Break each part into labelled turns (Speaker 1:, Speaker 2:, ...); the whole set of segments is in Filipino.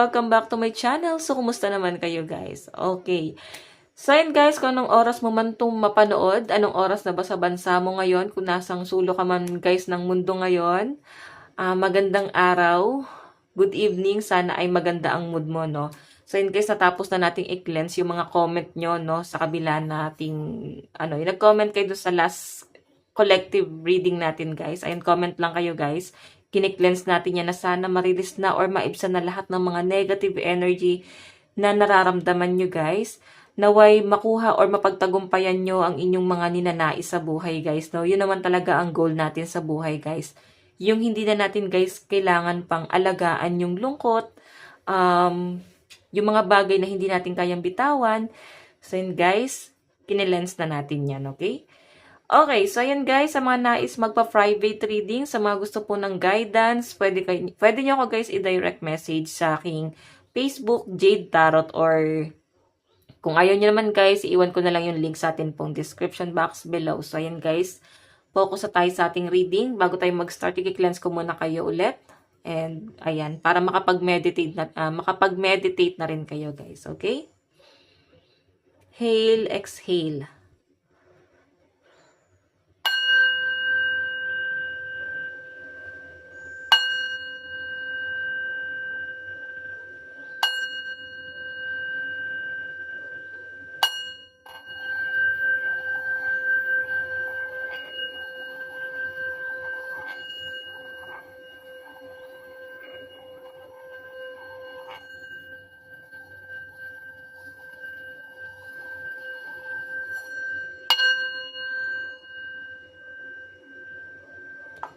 Speaker 1: welcome back to my channel. So, kumusta naman kayo guys? Okay. So, yun guys, kung anong oras mo man itong mapanood, anong oras na ba sa bansa mo ngayon, kung nasang sulo ka man guys ng mundo ngayon, magandang araw, good evening, sana ay maganda ang mood mo, no? So, in case natapos na nating i-cleanse yung mga comment nyo, no, sa kabila nating, yung nag-comment kayo sa last collective reading natin, guys. Ayun, comment lang kayo, guys. Kine-cleanse natin yan na sana marilis na or maibsan na lahat ng mga negative energy na nararamdaman nyo, guys. Naway makuha or mapagtagumpayan nyo ang inyong mga ninanais sa buhay, guys. No? Yun naman talaga ang goal natin sa buhay, guys. Yung hindi na natin, guys, kailangan pang alagaan yung lungkot, yung mga bagay na hindi natin kayang bitawan. So, yun, guys, kinilens na natin yan, okay? Okay, so ayan guys, sa mga nais magpa-private reading, sa mga gusto po ng guidance, pwede nyo ako guys i-direct message sa aking Facebook, Jade Tarot, or kung ayaw nyo naman guys, iiwan ko na lang yung link sa atin pong description box below. So ayan guys, focus na tayo sa ating reading. Bago tayo mag-start, i-cleanse ko muna kayo ulit. And ayan, para makapag-meditate na rin kayo guys, okay? Hail, exhale.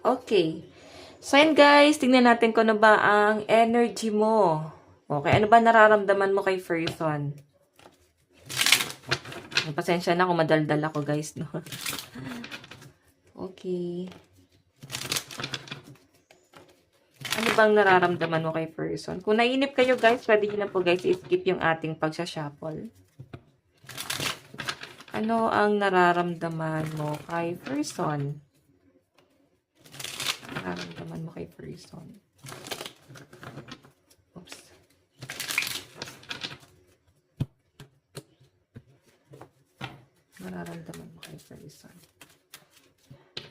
Speaker 1: Okay. So, yan guys, tingnan natin kung ano ba ang energy mo. Okay, ano ba nararamdaman mo kay person? Pasensya na kung madaldal ako guys, no? Okay. Ano bang nararamdaman mo kay person? Kung naiinip kayo guys, pwede nyo na po guys i-skip yung ating pagsashuffle. Ano ang nararamdaman mo kay person? Nararamdaman mo kay person. Oops. Nararamdaman mo kay person.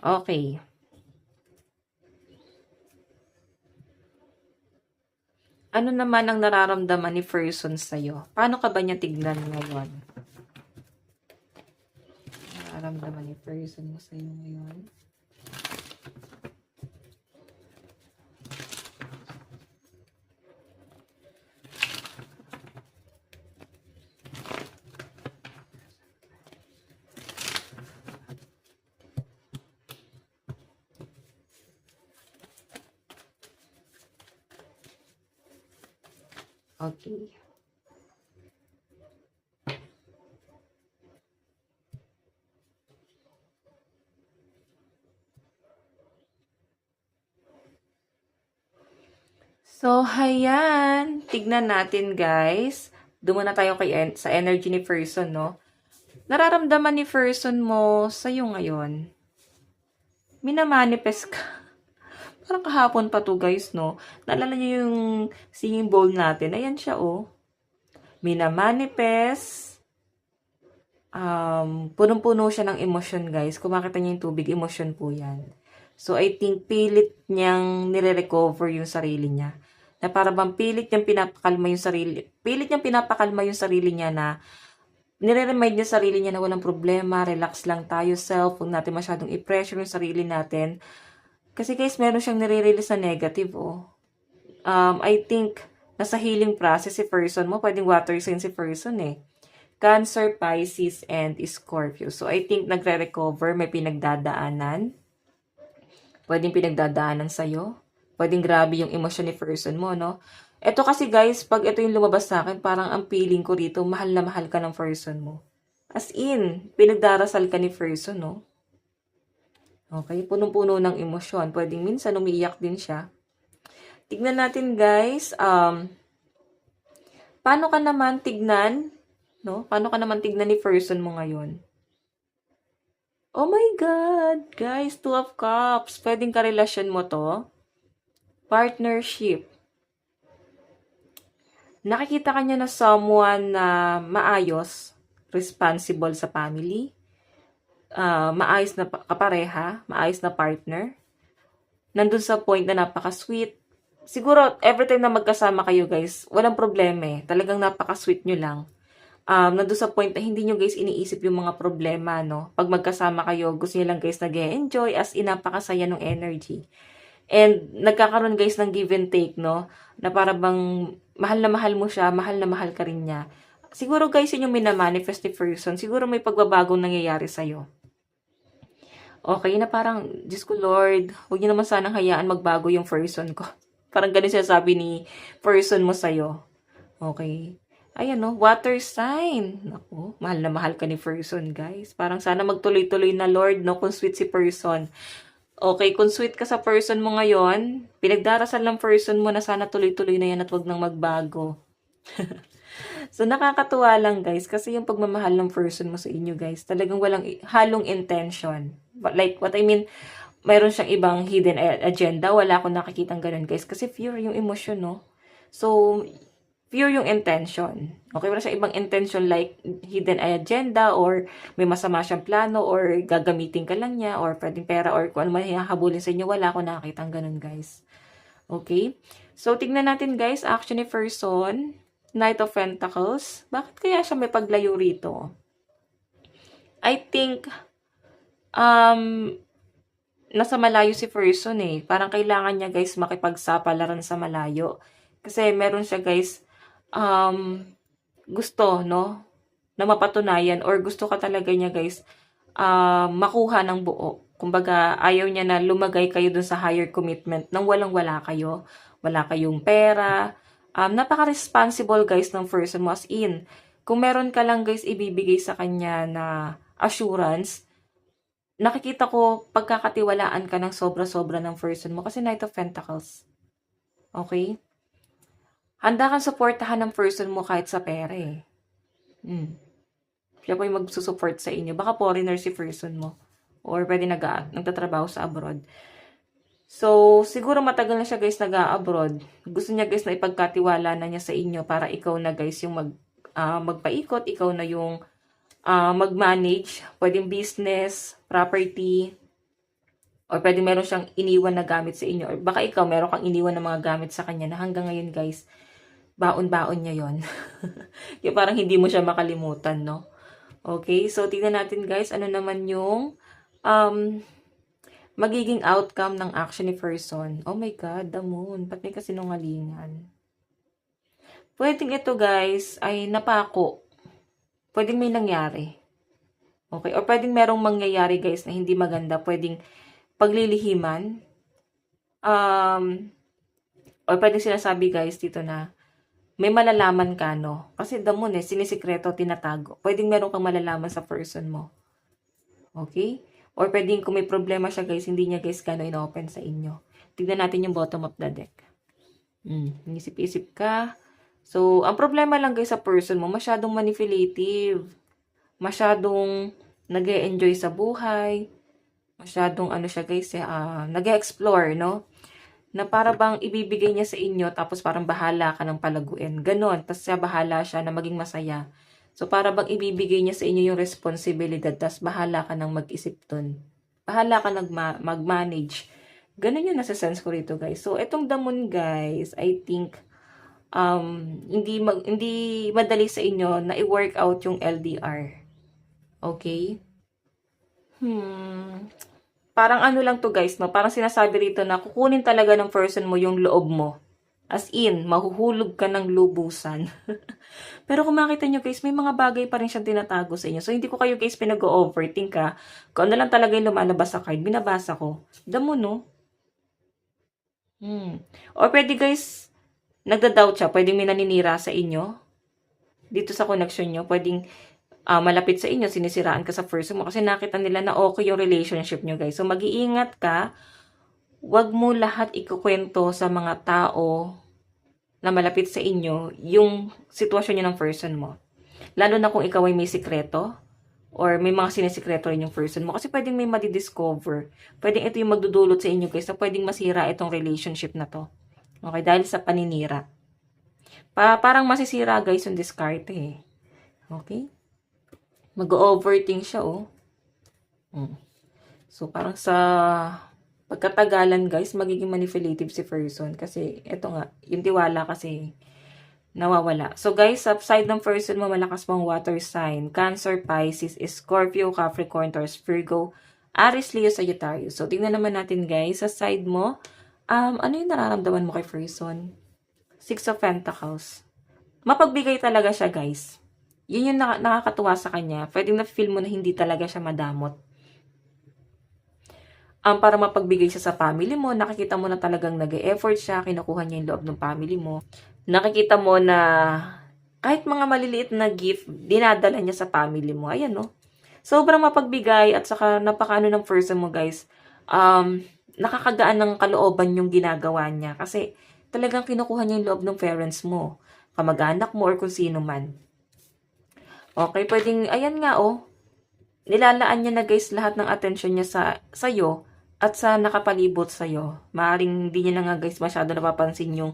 Speaker 1: Okay. Ano naman ang nararamdaman ni person sa'yo? Paano ka ba niya tignan ngayon? Nararamdaman ni person mo sa'yo ngayon? Okay. So, hayan. Tignan natin, guys. Doon na tayo sa energy ni person, no? Nararamdaman ni person mo sa'yo ngayon. Minamanifest ka. Parang kahapon pa to, guys, no? Naalala niyo yung singing bowl natin. Ayan siya, oh. Minamanifest. Punong-puno siya ng emosyon, guys. Kung makita niyo yung tubig, emosyon po yan. So, I think pilit niyang nire-recover yung sarili niya. Na para bang pilit niyang pinapakalma yung sarili niya na nire-remind niya sarili niya na walang problema, relax lang tayo, huwag natin masyadong i-pressure yung sarili natin. Kasi guys, meron siyang nire-release na negative, oh. I think, nasa healing process si person mo. Pwedeng water sign si person, eh. Cancer, Pisces, and Scorpio. So, I think nagre-recover, may pinagdadaanan. Pwedeng pinagdadaanan sa'yo. Pwedeng grabe yung emosyon ni person mo, no? Ito kasi guys, pag ito yung lumabas sa akin, parang ang feeling ko rito, mahal na mahal ka ng person mo. As in, pinagdarasal ka ni person, no? Okay, punong-puno ng emosyon. Pwedeng minsan umiiyak din siya. Tignan natin guys, paano ka naman tignan, no? Paano ka naman tignan ni person mo ngayon? Oh my God! Guys, 2 of Cups. Pwedeng karelasyon mo to. Partnership. Nakikita ka niya na someone na maayos, responsible sa family, maayos na kapareha, maayos na partner. Nandun sa point na napaka-sweet. Siguro, every time na magkasama kayo guys, walang problema eh. Talagang napaka-sweet nyo lang. Nandun sa point na hindi nyo guys iniisip yung mga problema, no? Pag magkasama kayo, gusto nyo lang guys nag-enjoy, as in napakasaya ng energy. And nagkakaroon guys ng give and take, no? Na para bang mahal na mahal mo siya, mahal na mahal ka rin niya. Siguro guys, yun yung minamanifest ni person. Siguro may pagbabagong nangyayari sa'yo. Okay, na parang, Diyos ko Lord, huwag niyo naman sanang hayaan magbago yung person ko. Parang ganun siya sabi ni person mo sa'yo. Okay. Ayan no, water sign. Naku, mahal na mahal ka ni person, guys. Parang sana magtuloy-tuloy na Lord, no, kung sweet si person. Okay, kung sweet ka sa person mo ngayon, pinagdarasal ng person mo na sana tuloy-tuloy na yan at wag nang magbago. So, nakakatuwa lang guys, kasi yung pagmamahal ng person mo sa inyo guys, talagang walang halong intention. Like, what I mean, mayroon siyang ibang hidden agenda, wala akong nakikitang ganun guys, kasi pure yung emotion, no? So, pure yung intention. Okay, wala siyang ibang intention like hidden agenda or may masama siyang plano or gagamitin ka lang niya or pwedeng pera or kung ano man hahabulin sa inyo, wala akong nakikitang ganun guys. Okay? So, tignan natin guys, action ni person. Knight of Pentacles. Bakit kaya siya may paglayo rito? I think, nasa malayo si person eh. Parang kailangan niya guys makipagsapalaran sa malayo. Kasi meron siya guys, gusto, no? Na mapatunayan or gusto ka talaga niya guys, makuha ng buo. Kumbaga, ayaw niya na lumagay kayo dun sa higher commitment nang walang-wala kayo. Wala kayong pera. Napaka-responsible guys ng person mo, as in. Kung meron ka lang guys ibibigay sa kanya na assurance, nakikita ko pagkakatiwalaan ka ng sobra-sobra ng person mo kasi Knight of Pentacles. Okay? Handa kang suportahan ng person mo kahit sa pera eh. Siya po yung magsusupport sa inyo. Baka foreigner si person mo. Or pwede nagtatrabaho sa abroad. So, siguro matagal na siya guys nag-a-abroad. Gusto niya guys na ipagkatiwala na niya sa inyo para ikaw na guys yung magpaikot, ikaw na yung mag-manage. Pwedeng business, property, or pwedeng meron siyang iniwan na gamit sa inyo. Or baka ikaw meron kang iniwan na mga gamit sa kanya na hanggang ngayon guys, baon-baon niya yon. Kaya parang hindi mo siya makalimutan, no? Okay, so tingnan natin guys, ano naman yung magiging outcome ng action ni person. Oh my God, the moon. Ba't may kasinungalingan? Pwedeng ito guys ay napako. Pwedeng may nangyari. Okay, or pwedeng merong mangyayari guys na hindi maganda. Pwedeng paglilihiman. Or pwedeng sinasabi guys dito na may malalaman ka, no? Kasi the moon sinisikreto, tinatago. Pwedeng meron kang malalaman sa person mo. Okay? Or pwedeng kung may problema siya guys, hindi niya guys gano'n inopen sa inyo. Tignan natin yung bottom of the deck. Isip-isip ka. So, ang problema lang guys sa person mo, masyadong manipulative. Masyadong nag-e-enjoy sa buhay. Masyadong ano siya guys, nag-e-explore, no? Na para bang ibibigay niya sa inyo, tapos parang bahala ka ng palaguin. Ganon. Tapos bahala siya na maging masaya. So, para bang ibibigay niya sa inyo yung responsibilidad, tas bahala ka nang mag-isip dun. Bahala ka nang mag-manage. Ganun yung nasa sense ko rito, guys. So, etong the moon, guys, I think, hindi madali sa inyo na i-work out yung LDR. Okay? Parang ano lang to, guys, no? Parang sinasabi rito na kukunin talaga ng person mo yung loob mo. As in, mahuhulog ka ng lubusan. Pero kung makita nyo guys, may mga bagay pa rin siyang tinatago sa inyo. So, hindi ko kayo guys pinag-overthink ha. Kung ano lang talaga yung lumalabas sa card, binabasa ko. Damo, no? Or pwede guys, nagda-doubt siya. Pwedeng may naninira sa inyo. Dito sa connection nyo, pwedeng malapit sa inyo, sinisiraan ka sa person mo. Kasi nakita nila na okay yung relationship nyo guys. So, mag-iingat ka. Huwag mo lahat ikukwento sa mga tao na malapit sa inyo yung sitwasyon niyo ng person mo. Lalo na kung ikaw ay may sikreto or may mga sinisikreto rin yung person mo. Kasi pwedeng may madidiscover. Pwedeng ito yung magdudulot sa inyo guys na pwedeng masira itong relationship na to. Okay, dahil sa paninira. Parang masisira guys yung diskarte eh. Okay? Mag-overthink siya oh. So, parang sa pagkatagalan guys, magiging manipulative si person. Kasi, eto nga, yung tiwala kasi nawawala. So guys, sa side ng person mo, malakas mong water sign. Cancer, Pisces, Scorpio, Capricorn, Taurus, Virgo, Aries, Leo, Sagittarius. So, tingnan naman natin guys, sa side mo, ano yung nararamdaman mo kay person? Six of Pentacles. Mapagbigay talaga siya guys. Yun yung nakakatuwa sa kanya. Pwedeng na-feel mo na hindi talaga siya madamot. Para mapagbigay siya sa family mo, nakikita mo na talagang nag-e-effort siya, kinukuha niya yung loob ng family mo. Nakikita mo na kahit mga maliliit na gift, dinadala niya sa family mo. Ayan, no? Sobrang mapagbigay at saka napakaano ng person mo, guys. Nakakagaan ng kalooban yung ginagawa niya kasi talagang kinukuha niya yung loob ng parents mo, kamag-anak mo, or kung sino man. Okay, pwedeng, ayan nga, oh, nilalaan niya na guys lahat ng attention niya sa'yo at sa nakapalibot sa'yo. Maaring hindi niya na nga guys masyado napapansin yung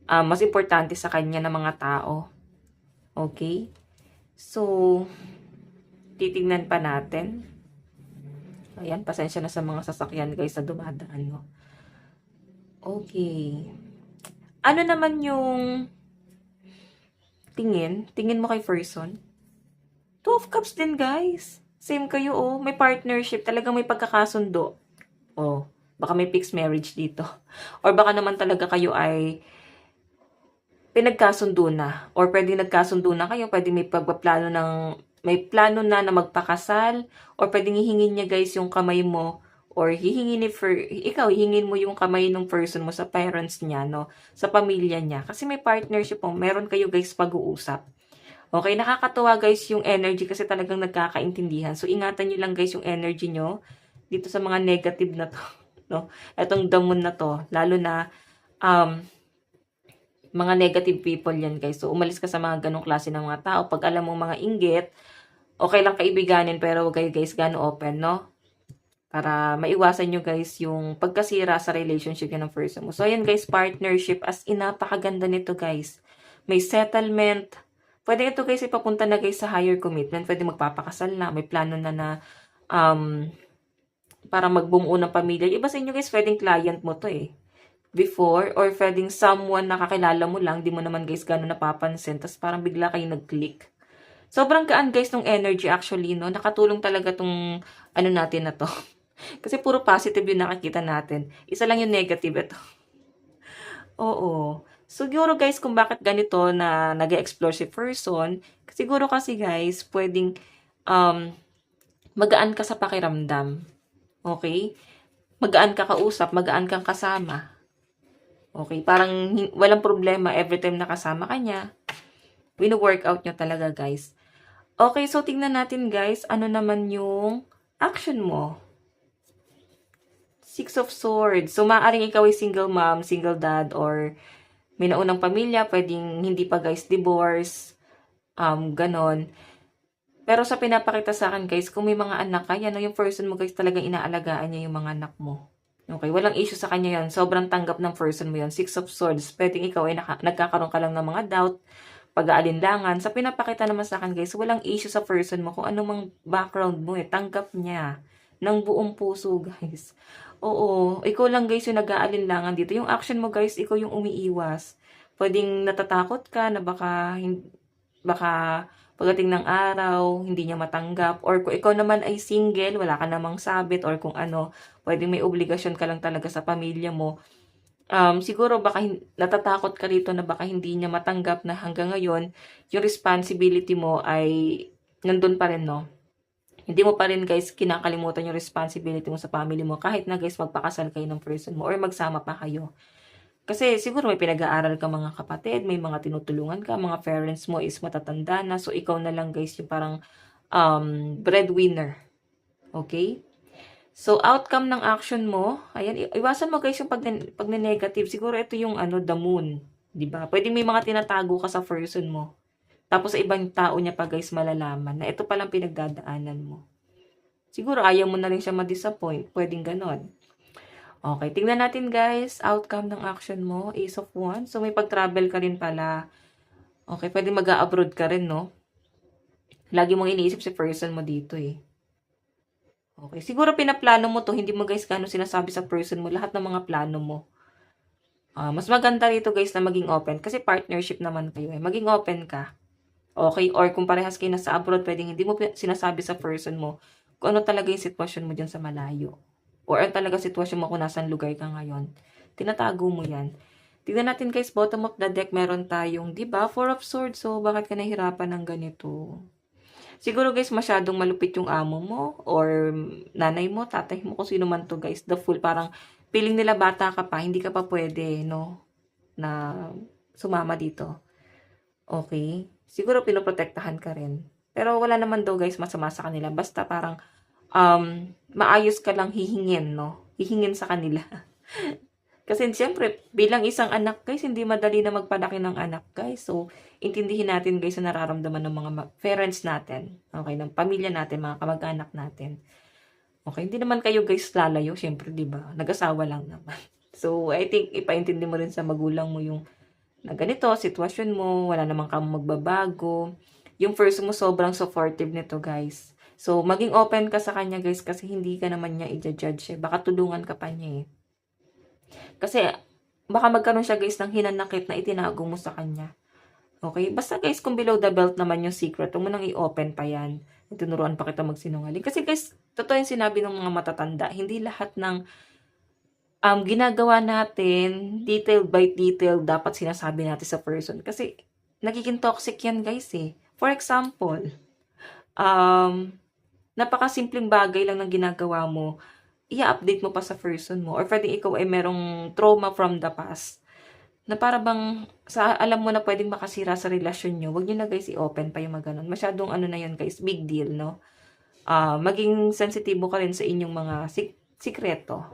Speaker 1: mas importante sa kanya ng mga tao. Okay? So, titignan pa natin. Ayan, pasensya na sa mga sasakyan guys na dumadaan. No? Okay. Ano naman yung tingin mo kay person? Two of Cups din guys. Same kayo oh. May partnership. Talagang may pagkakasundo. Oh, baka may fixed marriage dito. Or baka naman talaga kayo ay pinagkasundo na. Or pwede nagkasundo na kayo. Pwede may pagpaplano may plano na magpakasal. Or pwedeng hihingin niya guys yung kamay mo. Or ikaw, hihingin mo yung kamay ng person mo sa parents niya, no? Sa pamilya niya. Kasi may partnership po. Meron kayo guys pag-uusap. Okay, nakakatuwa guys yung energy kasi talagang nagkakaintindihan. So, ingatan nyo lang guys yung energy nyo dito sa mga negative na to. No? Itong damon na to. Lalo na mga negative people yan guys. So, umalis ka sa mga ganong klase ng mga tao. Pag alam mo mga inggit, okay lang kaibiganin pero huwag kayo guys gano'n open, no? Para maiwasan nyo guys yung pagkasira sa relationship ng person mo. So, ayan guys, partnership. As in, napakaganda nito guys. May settlement. Pwede ito guys ipapunta na guys sa higher commitment. Pwede magpapakasal na. May plano na para magbumuo ng pamilya. Iba sa inyo guys, pwedeng client mo to eh. Before, or pwedeng someone na kakilala mo lang, di mo naman guys gano'n napapansin. Tapos parang bigla kayo nag-click. Sobrang gaan guys ng energy actually, no? Nakatulong talaga tong ano natin na to. Kasi puro positive yung nakikita natin. Isa lang yung negative ito. Oo. Siguro guys, kung bakit ganito na nag-explore si person, siguro kasi guys, pwedeng magaan ka sa pakiramdam. Okay? Magaan ka kausap, magaan kang kasama. Okay? Parang walang problema every time nakasama ka niya. Wino-workout nyo talaga guys. Okay, so tingnan natin guys, ano naman yung action mo. Six of Swords. So, maaaring ikaw ay single mom, single dad, or may naunang pamilya, pwedeng hindi pa guys divorce, ganon. Pero sa pinapakita sa akin guys, kung may mga anak ka, yan yung person mo guys, talagang inaalagaan niya yung mga anak mo. Okay, walang issue sa kanya yan. Sobrang tanggap ng person mo yan. Six of Swords. Pwedeng ikaw ay nagkakaroon ka lang ng mga doubt, pag-aalinlangan. Sa pinapakita naman sa akin guys, walang issue sa person mo kung anong background mo eh. Tanggap niya ng buong puso guys. Oo, ikaw lang guys yung nag-aalinlangan dito. Yung action mo guys, ikaw yung umiiwas. Pwedeng natatakot ka na baka pagdating ng araw, hindi niya matanggap. Or kung ikaw naman ay single, wala ka namang sabit, or kung ano, pwedeng may obligasyon ka lang talaga sa pamilya mo. Siguro baka natatakot ka rito na baka hindi niya matanggap na hanggang ngayon, yung responsibility mo ay nandun pa rin, no? Hindi mo pa rin guys kinakalimutan yung responsibility mo sa family mo kahit na guys magpakasal kayo ng person mo or magsama pa kayo. Kasi siguro may pinag-aaral ka mga kapatid, may mga tinutulungan ka, mga parents mo is matatanda na, so ikaw na lang guys yung parang breadwinner. Okay? So, outcome ng action mo, ayan, iwasan mo guys yung pag negative. Siguro ito yung the moon. Diba? Pwede may mga tinatago ka sa person mo. Tapos sa ibang tao niya pa guys malalaman na ito palang pinagdadaanan mo. Siguro ayaw mo na rin siya ma-disappoint. Pwedeng ganon. Okay, tingnan natin guys, outcome ng action mo, Ace of Wands. So, may pag-travel ka rin pala. Okay, pwede mag-a-abroad ka rin, no? Lagi mong iniisip si person mo dito eh. Okay, siguro pinaplano mo to, hindi mo guys kano sinasabi sa person mo, lahat ng mga plano mo. Mas maganda rito guys na maging open, kasi partnership naman kayo eh. Maging open ka. Okay, or kung parehas kayo nasa abroad, pwedeng hindi mo sinasabi sa person mo kung ano talaga yung sitwasyon mo dyan sa malayo. Or ano talaga sitwasyon mo kung nasan lugar ka ngayon. Tinatago mo yan. Tignan natin guys, bottom of the deck, meron tayong, di ba, Four of Swords. So, bakit ka nahihirapan ng ganito? Siguro guys, masyadong malupit yung amo mo, or nanay mo, tatay mo, kung sino man to guys. The fool, parang feeling nila bata ka pa, hindi ka pa pwede, no, na sumama dito. Okay? Siguro pinoprotektahan ka rin. Pero wala naman daw guys masama sa kanila. Basta parang maayos ka lang hihingin, no? Hihingin sa kanila. Kasi siyempre, bilang isang anak guys, hindi madali na magpalaki ng anak guys. So, intindihin natin guys na nararamdaman ng mga parents natin. Okay? Ng pamilya natin, mga kamag-anak natin. Okay? Hindi naman kayo guys lalayo, siyempre, di ba? Nag-asawa lang naman. So, I think ipaintindi mo rin sa magulang mo yung na ganito, sitwasyon mo, wala naman kang magbabago. Yung first mo sobrang supportive nito, guys. So, maging open ka sa kanya, guys, kasi hindi ka naman niya i-judge eh. Baka tulungan ka pa niya eh. Kasi, baka magkaroon siya, guys, ng hinanakit na itinago mo sa kanya. Okay? Basta, guys, kung below the belt naman yung secret, huwag mo nang i-open pa yan. Tinuruan pa kita magsinungaling. Kasi, guys, totoo yung sinabi ng mga matatanda. Hindi lahat ng ginagawa natin, detail by detail, dapat sinasabi natin sa person. Kasi, nagiging toxic yan, guys, eh. For example, napakasimpleng bagay lang ng ginagawa mo, i-update mo pa sa person mo. Or pwedeng ikaw ay merong trauma from the past, na para bang, alam mo na pwedeng makasira sa relasyon nyo, wag nyo na, guys, i-open pa yung mga ganun. Masyadong ano na yan, guys, big deal, no? Maging sensitibo ka rin sa inyong mga sikreto.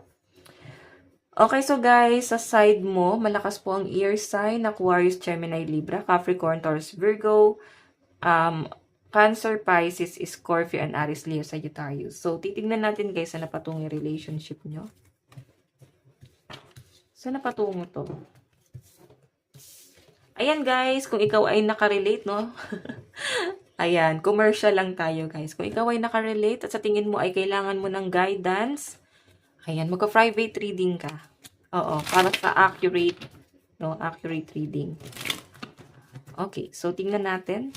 Speaker 1: Okay, so guys, sa side mo, malakas po ang air sign, Aquarius, Gemini, Libra, Capricorn, Taurus, Virgo, Cancer, Pisces, Scorpio, and Aries, Leo, Sagittarius. So, titignan natin guys, saan napatungo yung relationship nyo. Saan napatungo to? Ayan guys, kung ikaw ay nakarelate, no? Ayan, commercial lang tayo guys. Kung ikaw ay nakarelate at sa tingin mo ay kailangan mo ng guidance, ayan, magka-private reading ka. Oo, para sa accurate, no, accurate reading. Okay, so tingnan natin.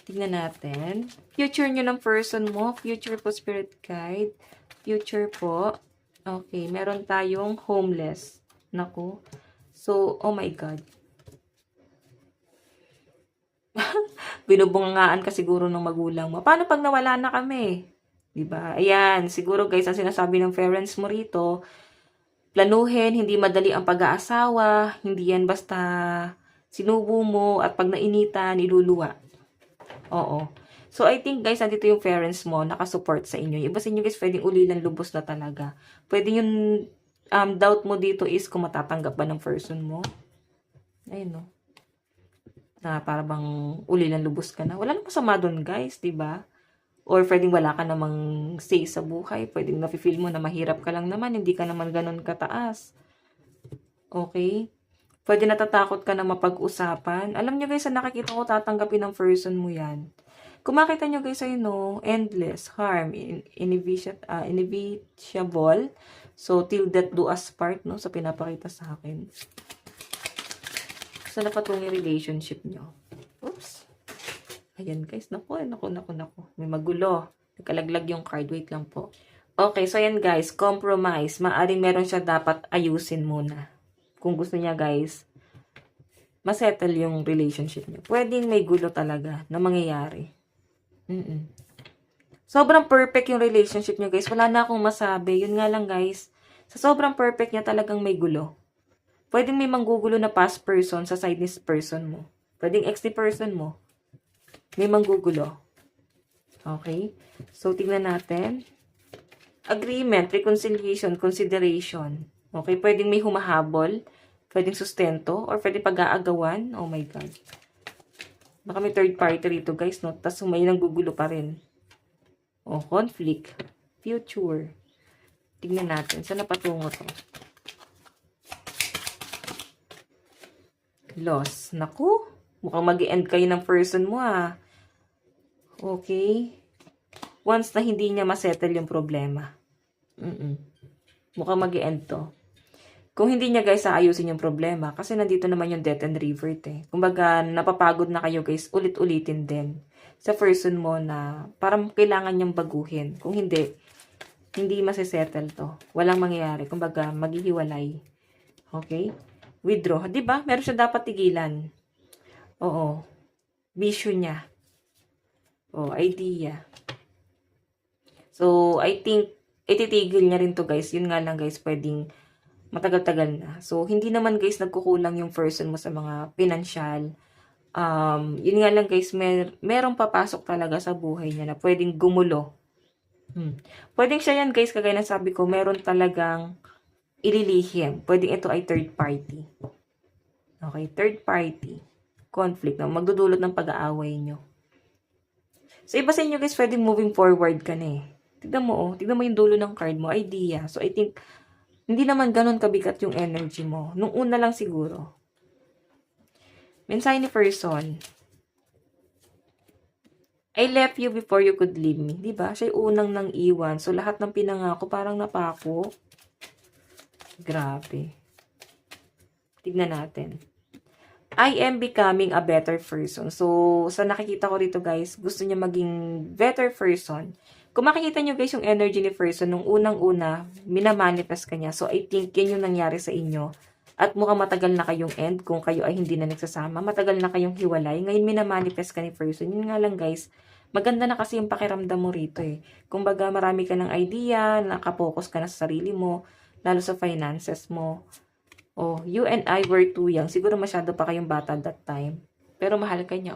Speaker 1: Tingnan natin. Future nyo ng person mo, future po spirit guide, future po. Okay, meron tayong homeless. Naku. So, oh my God. Binubungangaan ka siguro ng magulang mo. Paano pag nawala na kami? Diba? Ayan, siguro guys, ang sinasabi ng parents mo rito, planuhin, hindi madali ang pag-aasawa, hindi yan basta sinubo mo at pag nainitan, iluluwa. Oo. So, I think guys, nandito yung parents mo, nakasupport sa inyo. Iba sa inyo guys, pwedeng ulilan lubos na talaga. Pwede yung doubt mo dito is kung matatanggap ba ng person mo. Ayun, no? Na para bang ulilan lubos ka na. Wala nang masama doon, guys, 'di ba? Or pwedeng wala ka namang say sa buhay, pwedeng nafi-feel mo na mahirap ka lang naman, hindi ka naman ganoon kataas. Okay? Pwede natatakot ka na mapag-usapan. Alam niyo guys, sa nakikita ko tatanggapin ng person mo 'yan. Kung makita niyo guys ay no, endless, harm, inevitable. So till death do us part, no, sa pinapakita sa akin. Saan napatungo yung relationship nyo? Oops. Ayan guys. Naku. May magulo. Nagkalaglag yung card. Wait lang po. Okay. So ayan guys. Compromise. Maaring meron siya dapat ayusin muna. Kung gusto niya guys, masettle yung relationship niyo. Pwedeng may gulo talaga na mangyayari. Sobrang perfect yung relationship niyo guys. Wala na akong masabi. Yun nga lang guys. Sa sobrang perfect niya talagang may gulo. Pwedeng may manggugulo na past person sa side ni person mo. Pwedeng ex ni person mo. May manggugulo. Okay? So, tingnan natin. Agreement, reconciliation, consideration. Okay? Pwedeng may humahabol. Pwedeng sustento. Or pwedeng pag-aagawan. Oh my God. Baka may third party rito, guys, no? Tapos may nanggugulo pa rin. O, conflict. Future. Tignan natin. Saan napatungo to? Loss. Naku. Mukhang mag-end kayo ng person mo, ah. Okay. Once na hindi niya masettle yung problema. Mukhang mag-end to. Kung hindi niya, guys, aayusin yung problema, kasi nandito naman yung death and revert, eh. Kumbaga, napapagod na kayo, guys, ulit-ulitin din sa person mo na parang kailangan niyang baguhin. Kung hindi masisettle to. Walang mangyayari. Kumbaga, maghihiwalay. Okay? Withdraw. Diba? Meron siya dapat tigilan. Oo. Bisyo niya. Idea. So, I think, ititigil niya rin to, guys. Yun nga lang, guys, pwedeng matagal-tagal na. So, hindi naman, guys, nagkukulang yung person mo sa mga pinansyal. Yun nga lang, guys, merong papasok talaga sa buhay niya na pwedeng gumulo. Pwedeng siya yan, guys, kagaya ng sabi ko, meron talagang ililihim. Pwedeng ito ay third party. Okay, third party. Conflict, no? Magdudulot ng pag-aaway nyo. So, iba sa inyo, guys, pwedeng moving forward ka na, eh. Tignan mo, tignan mo yung dulo ng card mo, idea. So, I think, hindi naman ganun kabigat yung energy mo. Nung una lang siguro. Mensahe ni person. I left you before you could leave me. Diba? Siya yung unang nang iwan. So, lahat ng pinangako parang napako. Grabe. Tignan natin. I am becoming a better person. So, sa nakikita ko rito, guys, gusto niya maging better person. Kung makikita nyo, guys, yung energy ni person, nung unang-una, minamanifest ka niya. So, I think yan yung nangyari sa inyo. At mukhang matagal na kayong end kung kayo ay hindi na nagsasama. Matagal na kayong hiwalay. Ngayon, minamanifest ka ni person. Yun nga lang, guys. Maganda na kasi yung pakiramdam mo rito, eh. Kumbaga, marami ka ng idea, nakapokus ka na sa sarili mo, lalo sa finances mo. You and I were too young. Siguro masyado pa kayong bata that time. Pero mahal ka niya,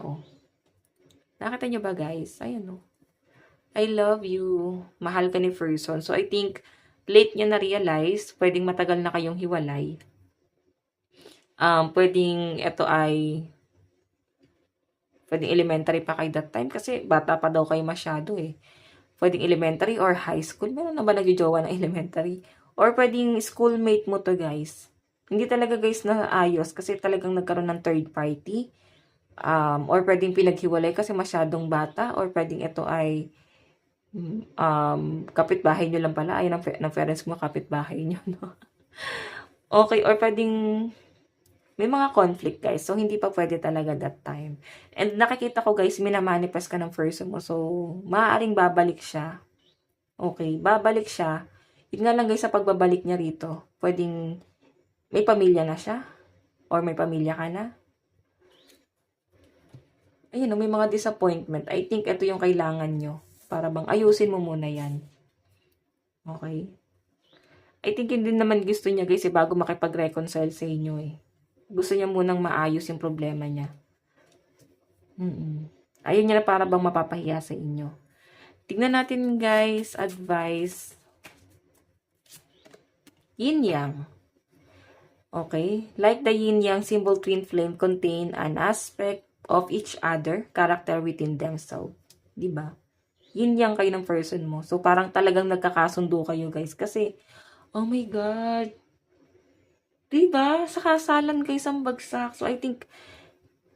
Speaker 1: Nakita niyo ba, guys? Ayan, I love you. Mahal ka ni person. So, I think, late niya na-realize, pwedeng matagal na kayong hiwalay. Pwedeng elementary pa kayo that time kasi bata pa daw kayo masyado, eh. Pwedeng elementary or high school. Meron na ba nagjojowa ng elementary? Or pwedeng schoolmate mo to, guys. Hindi talaga, guys, na ayos kasi talagang nagkaroon ng third party. Or pwedeng pinaghiwalay kasi masyadong bata. Or pwedeng ito ay kapitbahay nyo lang pala. Ay, ng parents mo, kapitbahay nyo, no? Okay, or pwedeng may mga conflict, guys. So, hindi pa pwede talaga that time. And nakikita ko, guys, minamanifest ka ng person mo. So, maaaring babalik siya. Okay, babalik siya. Yun nga lang, guys, sa pagbabalik niya rito, pwedeng may pamilya na siya. Or may pamilya ka na. Ayun, may mga disappointment. I think ito yung kailangan nyo. Para bang ayusin mo muna yan. Okay? I think hindi naman gusto niya, guys, bago makipag-reconcile sa inyo, eh. Gusto niya munang maayos yung problema niya. Ayun niya na para bang mapapahiya sa inyo. Tignan natin, guys, advice. Yin-yang. Okay? Like the yin-yang symbol, twin flame contain an aspect of each other, character within themselves. Diba? Yin-yang kayo ng person mo. So, parang talagang nagkakasundo kayo, guys. Kasi, oh my God. Diba? Sa kasalan kayo sa bagsak. So, I think,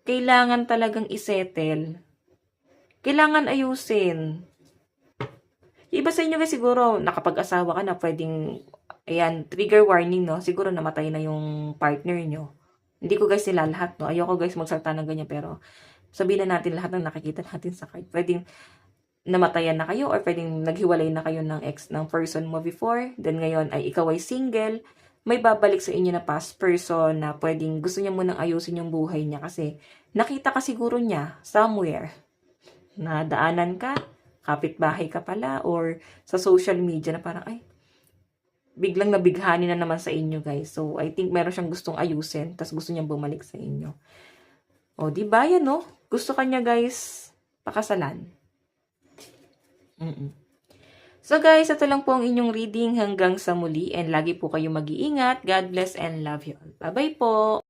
Speaker 1: kailangan talagang isettle. Kailangan ayusin. Yung iba sa inyo, guys, siguro, nakapag-asawa ka na, pwedeng, ayan, trigger warning, no? Siguro namatay na yung partner nyo. Hindi ko, guys, sila lahat, no? Ayoko, guys, magsalta ng ganyan, pero sabihin na natin lahat ng nakikita natin sa card. Pwedeng namatayan na kayo or pwedeng naghiwalay na kayo ng ex ng person mo before. Then ngayon ay ikaw ay single. May babalik sa inyo na past person na pwedeng gusto niya munang ayusin yung buhay niya kasi nakita ka siguro niya somewhere. Nadaanan ka, kapitbahay ka pala, or sa social media na parang ay, biglang nabighani na naman sa inyo, guys. So, I think meron siyang gustong ayusin, tas gusto niyang bumalik sa inyo. Di ba yan, no? Gusto kanya, guys, pakasalan. So guys, ito lang po ang inyong reading hanggang sa muli and lagi po kayo mag-iingat. God bless and love you all. Bye-bye po!